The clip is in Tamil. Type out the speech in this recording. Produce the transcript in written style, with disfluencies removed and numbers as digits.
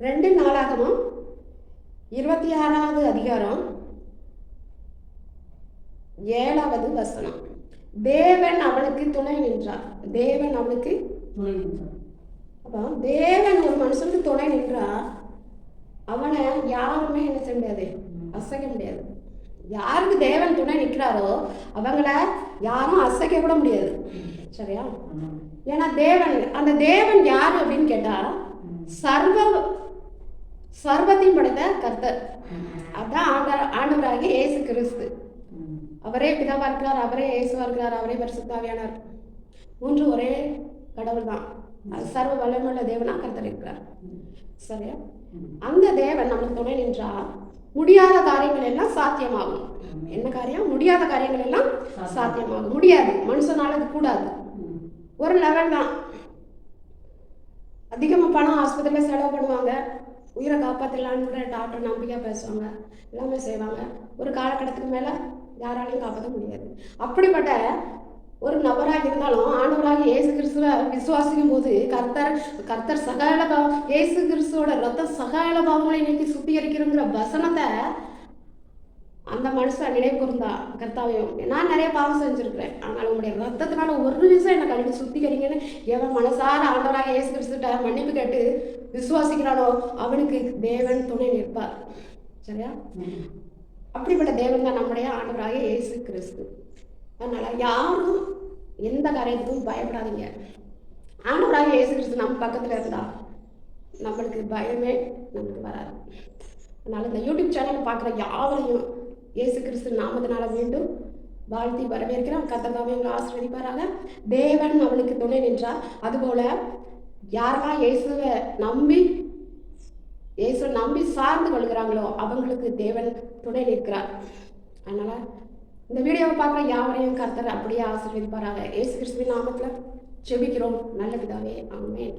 2 நாளாகமம் 26வது அதிகாரம் 7வது வசனம். தேவன் அவனுக்கு துணை நின்றார். தேவன் அவனுக்கு துணை நின்றார். அப்போ தேவன் ஒரு மனுஷனுக்கு துணை நின்றா அவனை யாருமே என்ன செய்ய முடியாது, அசைக்க முடியாது. யாருக்கு தேவன் துணை நிற்கிறாரோ அவங்கள யாரும் அசைக்க கூட முடியாது. சரியா? ஏன்னா தேவன், அந்த தேவன் யாரு அப்படின்னு கேட்டா சர்வத்தையும் படைத்த கர்த்தர். அதான் ஆண்டவராகிய இயேசு கிறிஸ்து. அவரே பிதாவா இருக்கிறார், அவரே இயேசுவா இருக்கிறார், அவரே பரிசுத்த ஆவியானவர். 3 ஒரே கடவுள் தான். சர்வ வல்லமையுள்ள தேவனா கர்த்தர் இருக்கிறார். சரியா? அந்த தேவன் நமக்கு துணை நின்றா முடியாத காரியங்கள் எல்லாம் சாத்தியமாகும். என்ன காரியம்? முடியாத காரியங்கள் எல்லாம் சாத்தியமாகும். முடியாது, மனுஷனால அது கூடாது. ஒரு லெவல் தான். அதிகமாக பணம் ஆஸ்பத்திரியில் செலவு பண்ணுவாங்க, உயிரை காப்பாற்றலான்னு டாக்டர் நம்பிக்கையாக பேசுவாங்க, எல்லாமே செய்வாங்க. ஒரு காலகட்டத்துக்கு மேலே யாராலையும் காப்பாற்ற முடியாது. அப்படிப்பட்ட ஒரு நபராக இருந்தாலும் ஆண்டவராக இயேசு கிறிஸ்துவை விசுவாசிக்கும் போது கர்த்தர் சகல இயேசு கிறிஸ்துவோட ரத்தம் சகல பாவங்களை இன்னைக்கு சுத்திகரிக்கிறங்கிற வசனத்தை அந்த மனுஷன் நினைவு கூர்ந்தா, கர்த்தாவையும் நான் நிறைய பாவம் செஞ்சுருக்கிறேன், ஆனால் உங்களுடைய ரத்தத்தினால ஒரு நிமிஷம் என்னை கழிவு சுத்திகரிங்கன்னு எவன் மனசார ஆண்டவராக இயேசு கிறிஸ்துட்ட மன்னிப்பு கேட்டு விசுவாசிக்கிறானோ அவனுக்கு தேவன் துணை நிற்பார். சரியா? அப்படிப்பட்ட தேவன் தான் நம்முடைய ஆண்டவராக இயேசு கிறிஸ்து. அதனால யாரும் எந்த காரியத்துக்கும் பயப்படாதீங்க. ஆண்டவராக இயேசு கிறிஸ்து நம்ம பக்கத்தில் இருந்தா நம்மளுக்கு பயமே நமக்கு வராது. அதனால இந்த யூடியூப் சேனல் பார்க்குற யாவரையும் இயேசு கிறிஸ்து நாமத்தினால மீண்டும் வாழ்த்தி வரவேற்கிறேன். கர்த்தர் எங்களை ஆசீர்வதிப்பாராக. தேவன் அவனுக்கு துணை நின்றார். அதுபோல யாரெல்லாம் இயேசுவை நம்பி சார்ந்து கொள்கிறாங்களோ அவங்களுக்கு தேவன் துணை நிற்கிறார். அதனால இந்த வீடியோவை பார்க்குற யாவரையும் கர்த்தர் அப்படியே ஆசீர்வதிப்பாராக. இயேசு கிறிஸ்துவின் நாமத்தில் ஜெபிக்கிறோம் நல்ல பிதாவே, ஆமென்.